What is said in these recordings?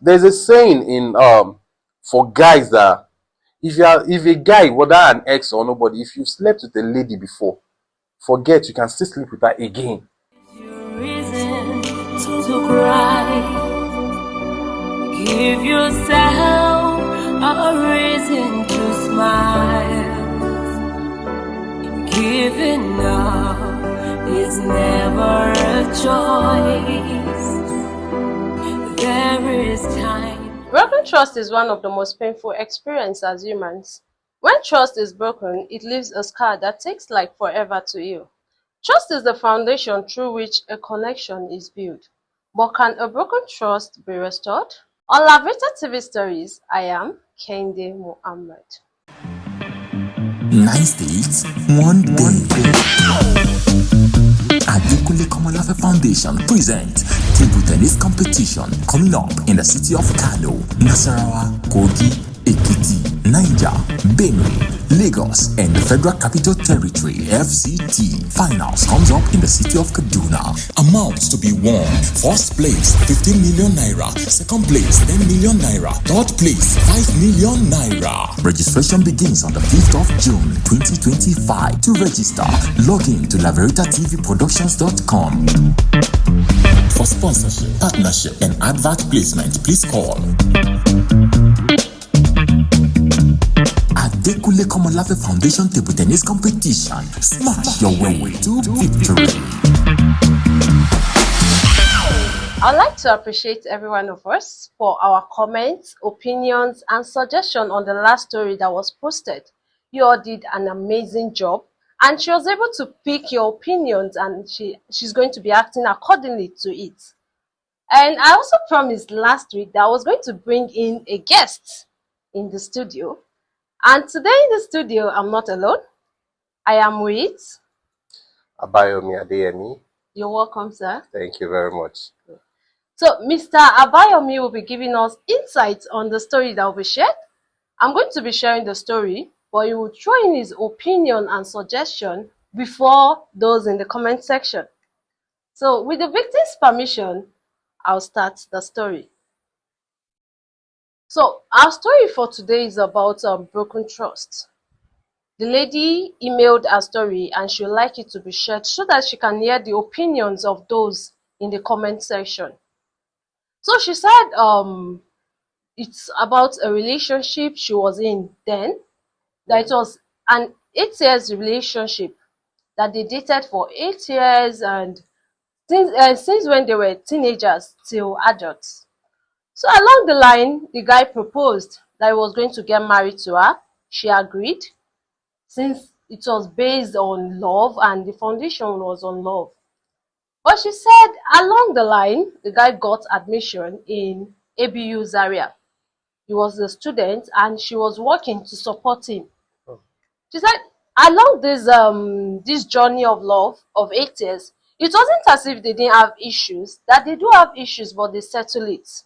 There's a saying in for guys that if a guy, whether an ex or nobody, if you slept with a lady before, forget, you can still sleep with her again. Reason to cry. Give yourself a reason to smile. Giving up is never a choice. There is time. Broken trust is one of the most painful experiences as humans. When trust is broken, it leaves a scar that takes like forever to heal. Trust is the foundation through which a connection is built. But can a broken trust be restored? On Lavita TV Stories, I am Kende Muhammad. 9 states, one day. Adekunle Komolafe Foundation present table tennis competition coming up in the city of Kano, Nasarawa, Kogi, Ekiti, Niger, Benue, Lagos, and the Federal Capital Territory (FCT). Finals comes up in the city of Kaduna. Amounts to be won: first place 15 million naira, second place 10 million naira, third place 5 million naira. Registration begins on the 5th of June 2025. To register, log in to laveritatvproductions.com. For sponsorship, partnership, and advert placement, please call Adekunle Komolafe Foundation Table Tennis Competition. Smash your way to victory. I'd like to appreciate every one of us for our comments, opinions, and suggestions on the last story that was posted. You all did an amazing job, and she was able to pick your opinions, and she's going to be acting accordingly to it. And I also promised last week that I was going to bring in a guest in the studio. And today in the studio, I'm not alone. I am with Abayomi Adeyemi. You're welcome, sir. Thank you very much. So, Mr. Abayomi will be giving us insights on the story that will be shared. I'm going to be sharing the story, but he will throw in his opinion and suggestion before those in the comment section. So, with the victim's permission, I'll start the story. So, our story for today is about broken trust. The lady emailed her story and she would like it to be shared so that she can hear the opinions of those in the comment section. So she said it's about a relationship she was in then, that it was an 8 years relationship, that they dated for 8 years, and since when they were teenagers till adults. So along the line, the guy proposed that he was going to get married to her. She agreed, since it was based on love and the foundation was on love. But she said along the line, the guy got admission in ABU Zaria. He was a student and she was working to support him. She said along this journey of love of 8 years, it wasn't as if they didn't have issues, that they do have issues, but they settle it.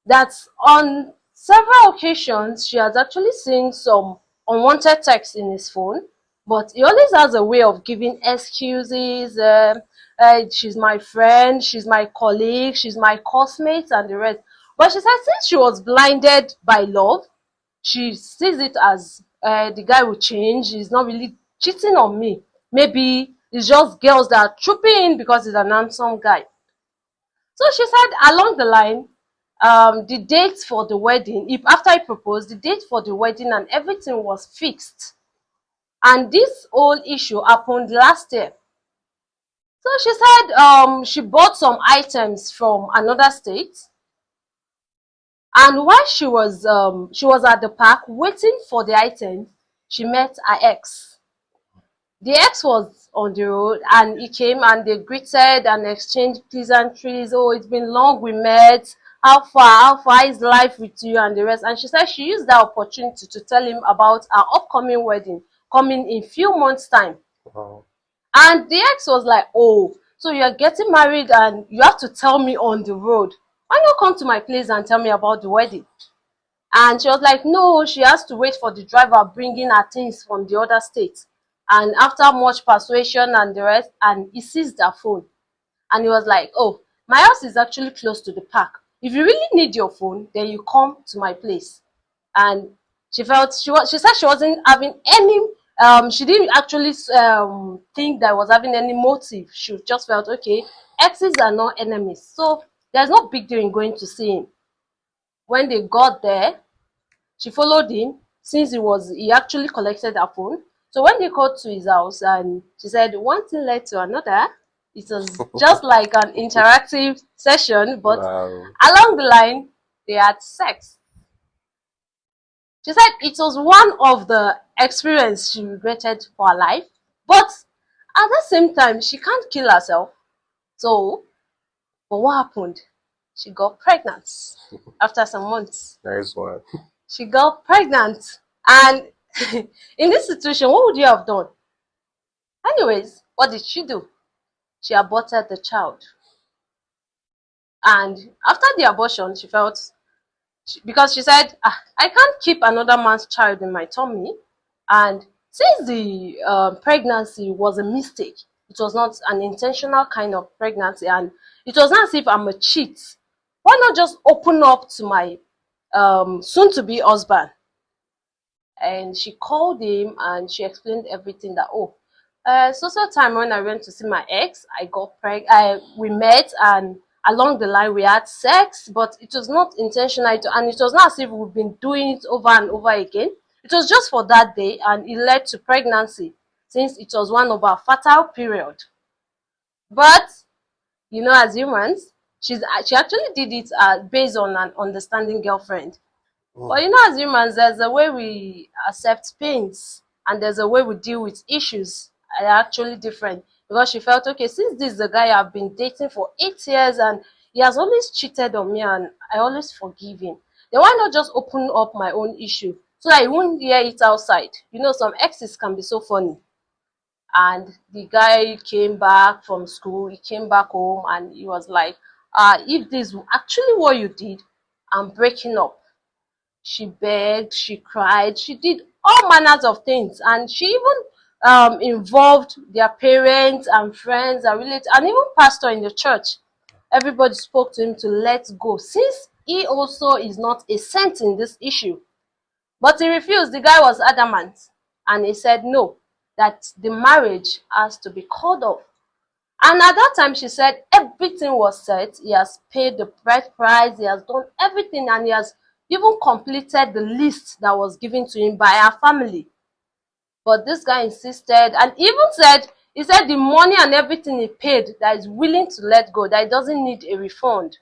That on several occasions, she has actually seen some unwanted texts in his phone, but he always has a way of giving excuses. She's my friend, she's my colleague, she's my classmate, and the rest. But she said since she was blinded by love, she sees it as the guy will change. He's not really cheating on me. Maybe it's just girls that are trooping in because he's an handsome guy. So she said along the line, the date for the wedding, after he proposed, the date for the wedding and everything was fixed. And this whole issue happened last year. So she said she bought some items from another state. And while she was at the park waiting for the items, she met her ex. The ex was on the road and he came and they greeted and exchanged pleasantries. Oh, it's been long we met. How far is life with you and the rest? And she said she used that opportunity to tell him about her upcoming wedding coming in few months' time. Wow. And the ex was like, oh, so you're getting married and you have to tell me on the road. Why not come to my place and tell me about the wedding? And she was like, no, she has to wait for the driver bringing her things from the other state. And after much persuasion and the rest, and he seized her phone. And he was like, oh, my house is actually close to the park. If you really need your phone, then you come to my place. And she said she wasn't having any she didn't actually think that I was having any motive. She just felt, okay, exes are not enemies, so there's no big deal in going to see him. When they got there, she followed him, since he actually collected her phone. So when they got to his house, and she said one thing led to another. It was just like an interactive session, but Wow. along the line, they had sex. She said it was one of the experience she regretted for her life, but at the same time, she can't kill herself. So, but what happened? She got pregnant after some months. Nice one. She got pregnant, and in this situation, what would you have done? Anyways, what did she do? She aborted the child. And after the abortion, she felt, because she said, I can't keep another man's child in my tummy. And since the pregnancy was a mistake, it was not an intentional kind of pregnancy, and it was not as if I'm a cheat. Why not just open up to my soon-to-be husband? And she called him and she explained everything, that, so time when I went to see my ex, I got pregnant. We met, and along the line we had sex, but it was not intentional, and it was not as if we've been doing it over and over again. It was just for that day, and it led to pregnancy, since it was one of our fertile period. But as humans, she actually did it based on an understanding girlfriend. But as humans, there's a way we accept pains, and there's a way we deal with issues are actually different. Because she felt, okay, since this is the guy I've been dating for 8 years, and he has always cheated on me, and I always forgive him, then why not just open up my own issue so that I won't hear it outside? Some exes can be so funny. And the guy came back from school, he came back home, and he was like, if this is actually what you did, I'm breaking up. She begged, she cried, she did all manners of things, and she even involved their parents and friends and relatives, and even pastor in the church. Everybody spoke to him to let go, since he also is not a saint in this issue. But he refused. The guy was adamant, and he said no, that the marriage has to be called off. And at that time, she said everything was set. He has paid the bride price, he has done everything, and he has even completed the list that was given to him by our family. But this guy insisted, and even said, he said the money and everything he paid, that he's willing to let go, that he doesn't need a refund.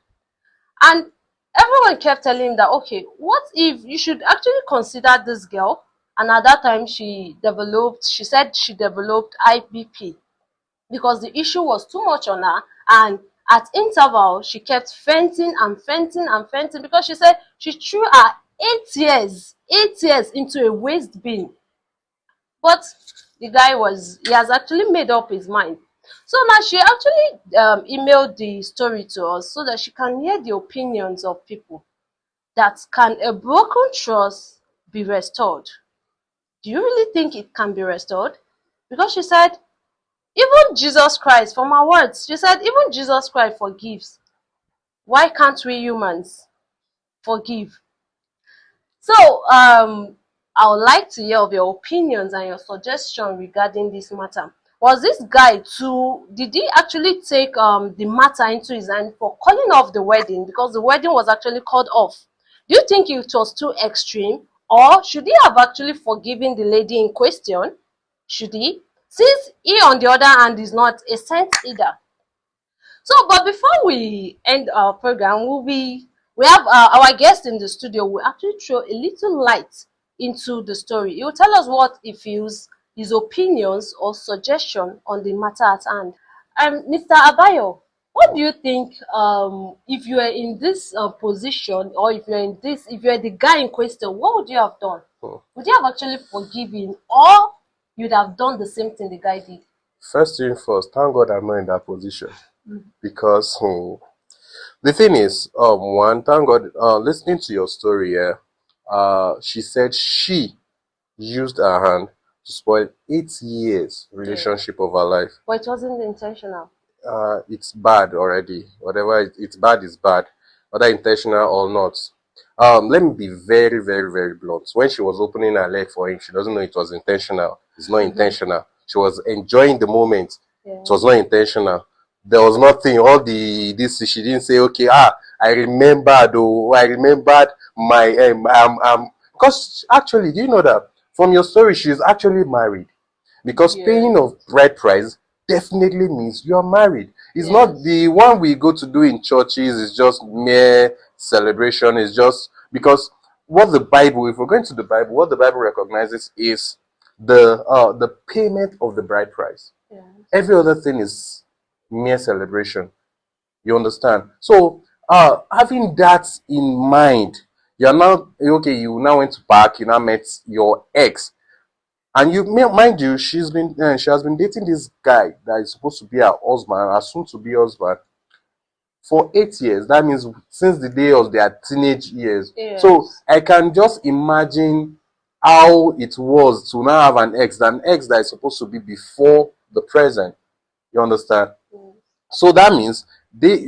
And everyone kept telling him that, okay, what if you should actually consider this girl? And at that time, she said she developed IBP, because the issue was too much on her, and at interval she kept fainting and fainting and fainting, because she said she threw her 8 years into a waste bin. But the guy he has actually made up his mind. So now she actually emailed the story to us so that she can hear the opinions of people. That can a broken trust be restored? Do you really think it can be restored? Because she said, even Jesus Christ, from her words, she said, even Jesus Christ forgives. Why can't we humans forgive? So, I would like to hear of your opinions and your suggestion regarding this matter. Was this guy did he actually take the matter into his hand for calling off the wedding, because the wedding was actually called off? Do you think it was too extreme, or should he have actually forgiven the lady in question? Should he? Since he, on the other hand, is not a saint either. So, but before we end our program, we have our guest in the studio will actually throw a little light into the story. He will tell us what he feels, his opinions or suggestion on the matter at hand. Mr. Abayo, what do you think, if you are in this position, or if you're the guy in question, what would you have done? Would you have actually forgiven, or you'd have done the same thing the guy did? First thing first, thank God I'm not in that position. Because the thing is, one, thank God, listening to your story, she said she used her hand to spoil 8 years relationship of her life. But it wasn't intentional. It's bad already. Whatever it's bad is bad. whether intentional or not. Let me be very, very, very blunt. When she was opening her leg for him, she doesn't know it was intentional. It's not intentional. She was enjoying the moment. Yeah. It was not intentional. There was nothing. All the this she didn't say, okay, I remembered, oh, I remembered my because actually, do you know that from your story, she's actually married? Because Yeah. paying of bride price definitely means you're married. It's Yes. not the one we go to do in churches, it's just mere celebration. It's just because what the Bible, if we're going to the Bible, what the Bible recognizes is the payment of the bride price. Yeah. Every other thing is mere celebration. You understand? So having that in mind, you're now okay, you now went to park, you now met your ex. And mind you, she has been dating this guy that is supposed to be her husband, her soon to be husband, for 8 years. That means since the day of their teenage years. Yes. So I can just imagine how it was to now have an ex that is supposed to be before the present. You understand? Mm. So that means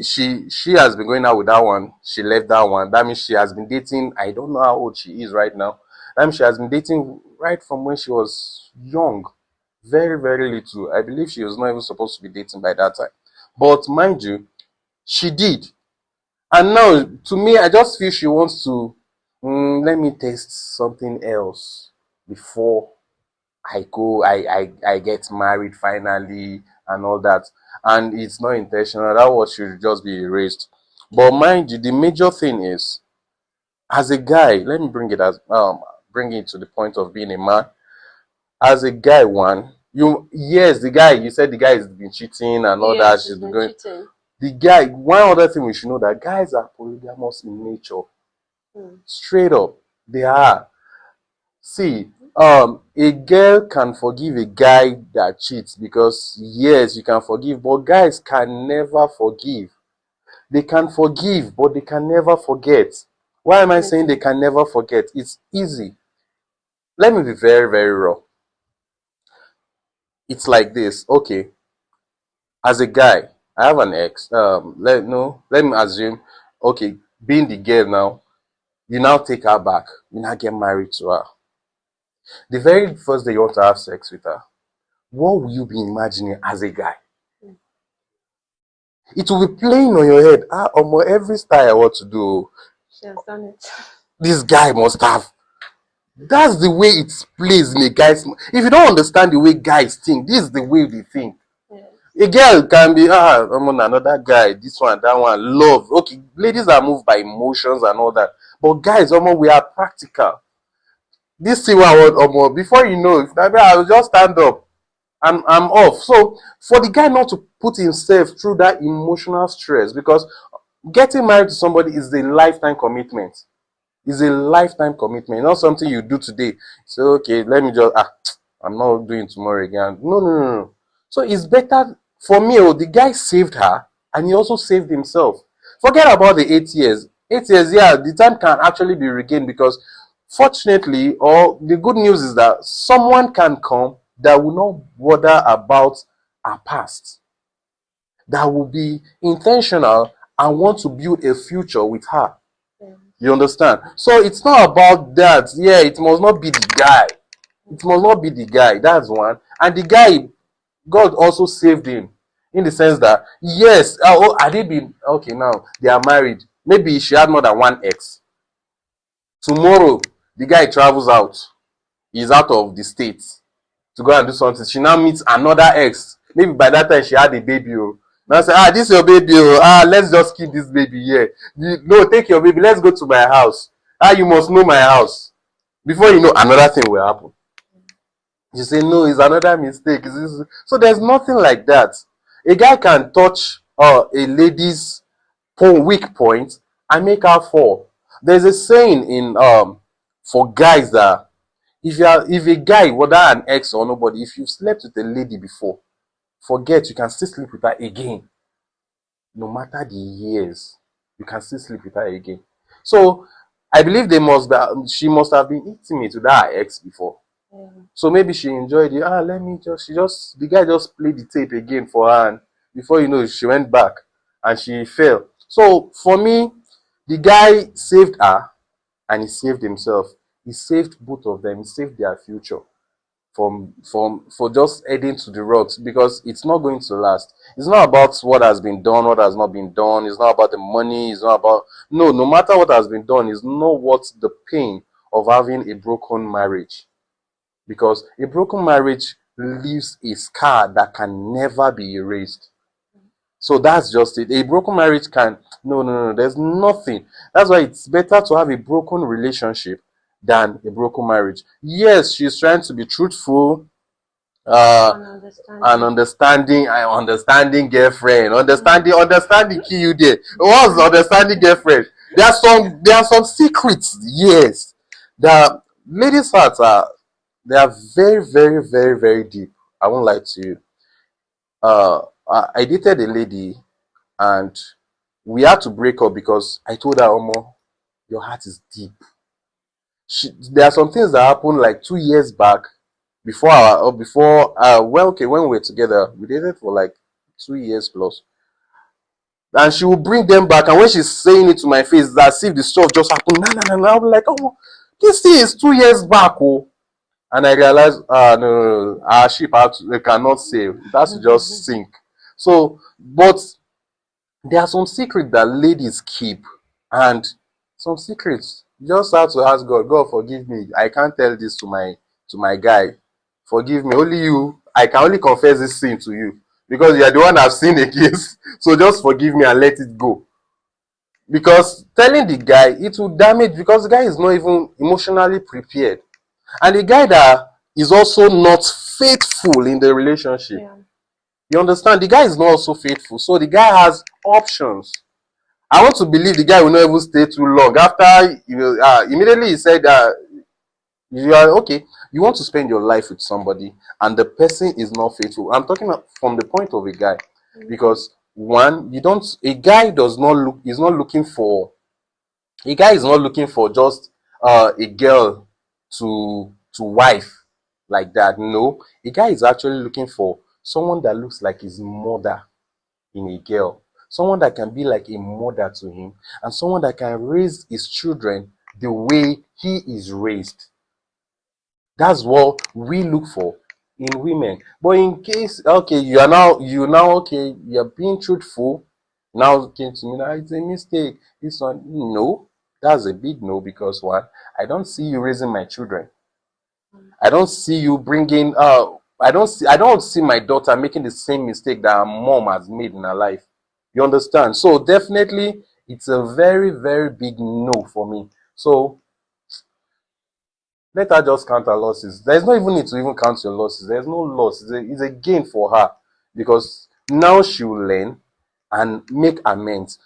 she has been going out with that one. She left that one. That means she has been dating. I don't know how old she is right now. That means she has been dating right from when she was young, very, very little. I believe she was not even supposed to be dating by that time. But mind you, she did. And now, to me, I just feel she wants to let me taste something else before I get married finally and all that. And it's not intentional. That word should just be erased. But mind you, the major thing is, as a guy, let me bring it to the point of being a man. As a guy, the guy, you said the guy has been cheating and all that. Yes, She's she's been been going. cheating. The guy, one other thing we should know that guys are polygamous in nature. Straight up, they are. See, a girl can forgive a guy that cheats because yes, you can forgive, but guys can never forgive. They can forgive, but they can never forget. Why am I saying they can never forget? It's easy. Let me be very, very raw. It's like this. Okay, as a guy, I have an ex. Let me assume. Okay, being the girl now, you now take her back. You now get married to her. The very first day you want to have sex with her, what will you be imagining as a guy? It will be playing on your head. Every style I want to do, She has done it. this guy must have. That's the way it plays in a guy's. If you don't understand the way guys think, this is the way they think. Yeah. A girl can be I'm on another guy, this one, that one, love. Okay, ladies are moved by emotions and all that, but guys, we are practical. This thing before you know, if I will just stand up. I'm off. So for the guy not to put himself through that emotional stress, because getting married to somebody is a lifetime commitment. It's a lifetime commitment, not something you do today. So okay, let me just I'm not doing tomorrow again. No. So it's better for me. The guy saved her and he also saved himself. Forget about the 8 years. 8 years, yeah, the time can actually be regained because fortunately, or the good news is that someone can come that will not bother about our past, that will be intentional and want to build a future with her. You understand? So it's not about that. Yeah, it must not be the guy. It must not be the guy. That's one. And the guy, God also saved him in the sense that, yes, had they been, okay, now they are married. Maybe she had more than one ex. Tomorrow, the guy travels out. He's out of the state to go and do something. She now meets another ex. Maybe by that time she had a baby. Now say, this is your baby. Let's just keep this baby here. No, take your baby. Let's go to my house. You must know my house. Before you know, another thing will happen. You say, no, it's another mistake. So there's nothing like that. A guy can touch a lady's weak point and make her fall. There's a saying in for guys that if a guy, whether an ex or nobody, if you've slept with a lady before, forget, you can still sleep with her again. No matter the years, you can still sleep with her again. So I believe she must have been intimate with her ex before. Yeah. So maybe she enjoyed it. The guy just played the tape again for her, and before you know, she went back and she fell. So for me, The guy saved her and he saved himself. He saved both of them. He saved their future for just heading to the rocks, because it's not going to last. It's not about what has been done, what has not been done. It's not about the money. It's not about, no matter what has been done, it's not worth the pain of having a broken marriage, because a broken marriage leaves a scar that can never be erased. So that's just it. A broken marriage can, no, there's nothing. That's why it's better to have a broken relationship than a broken marriage. Yes, she's trying to be truthful, and understanding girlfriend, understanding key you there. What's understanding girlfriend? There are some secrets. Yes, the ladies' hearts they are very, very, very, very deep. I won't lie to you. I dated a lady, and we had to break up because I told her, Omo, your heart is deep. There are some things that happened like 2 years back, well, okay, when we were together, we dated for like 2 years plus, and she will bring them back, and when she's saying it to my face, it's as if the stuff just happened. No. I'll be like, oh, this thing is 2 years back, oh. And I realized, no, our ship they cannot sail. It has to just sink. So, but there are some secrets that ladies keep, and some secrets you just have to ask God. God, forgive me. I can't tell this to my guy. Forgive me. Only you. I can only confess this sin to you, because you are the one I've sinned against. So just forgive me and let it go. Because telling the guy, it will damage, because the guy is not even emotionally prepared, and the guy that is also not faithful in the relationship. Yeah. You understand? The guy is not also faithful, so the guy has options. I want to believe the guy will not even stay too long. After immediately he said that you are okay, you want to spend your life with somebody, and the person is not faithful. I'm talking from the point of a guy, because one, you don't. A guy does not look. Is not looking for. A guy is not looking for just a girl to wife like that. No, a guy is actually looking for someone that looks like his mother in a girl, someone that can be like a mother to him, and someone that can raise his children the way he is raised. That's what we look for in women. But in case, okay, okay, you're being truthful, now came to me now, it's a mistake, this one, no, that's a big no, because one, I don't see you raising my children. I don't see you bringing I don't see my daughter making the same mistake that her mom has made in her life. You understand? So definitely it's a very, very big no for me. So let her just count her losses. There's no even need to even count your losses. There's no loss. It's a gain for her, because now she will learn and make amends.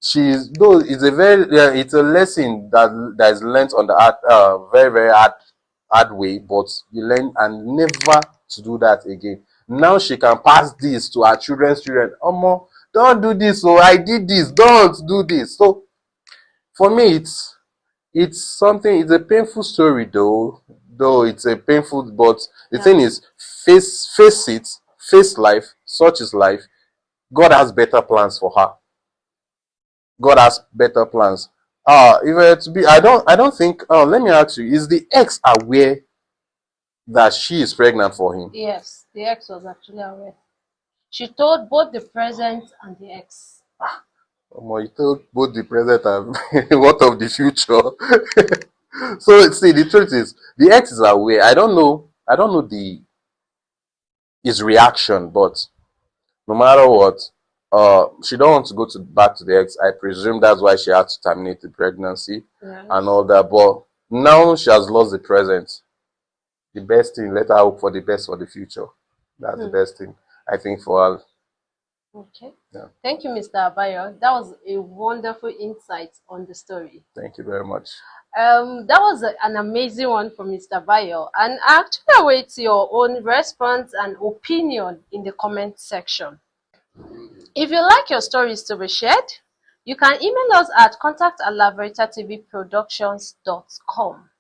She's though it's a very it's a lesson that is learned on the very, very hard way, but you learn and never to do that again. Now she can pass this to her children's children. Omo, don't do this. So I did this. Don't do this. So for me, it's something. It's a painful story, though. Though it's a painful, but the thing is, face it, face life. Such is life. God has better plans for her. God has better plans. If I to be, I don't think. Let me ask you: is the ex aware that she is pregnant for him? Yes, the ex was actually aware. She told both the present and the ex. You told both the present and what of the future? So see, the truth is, the ex is aware. I don't know. I don't know his reaction, but no matter what, she don't want to go back to the ex. I presume that's why she had to terminate the pregnancy Yes. and all that. But now she has lost the present. The best thing, let her hope for the best for the future. That's the best thing, I think, for her. Okay. Yeah. Thank you, Mr. Abayo. That was a wonderful insight on the story. Thank you very much. That was an amazing one from Mr. Bayo, and I actually await your own response and opinion in the comment section. If you like your stories to be shared, you can email us at contact@laveritatvproductions.com.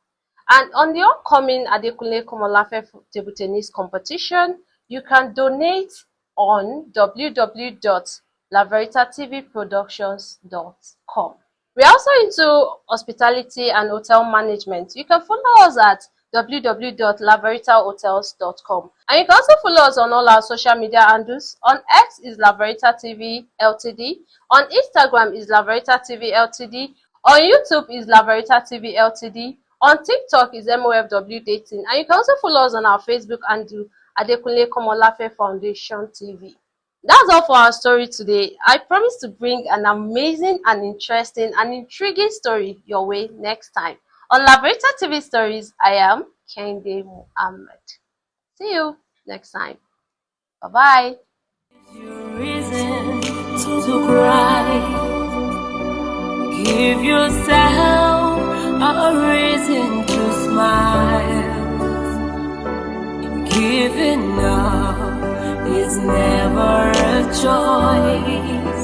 And on the upcoming Adekunle Komolafe table tennis competition, you can donate on www.laveritatvproductions.com. We're also into hospitality and hotel management. You can follow us at www.laveritahotels.com. And you can also follow us on all our social media handles. On X is Laverita TV Ltd. On Instagram is Laverita TV Ltd. On YouTube is Laverita TV Ltd. On TikTok is MOFW Dating. And you can also follow us on our Facebook handle Adekunle Komolafe Foundation TV. That's all for our story today. I promise to bring an amazing and interesting and intriguing story your way next time. On Laverita TV Stories, I am Kende Muhammad. See you next time. Bye-bye. Reason to cry. Give yourself a reason to smile. Giving up is never a choice.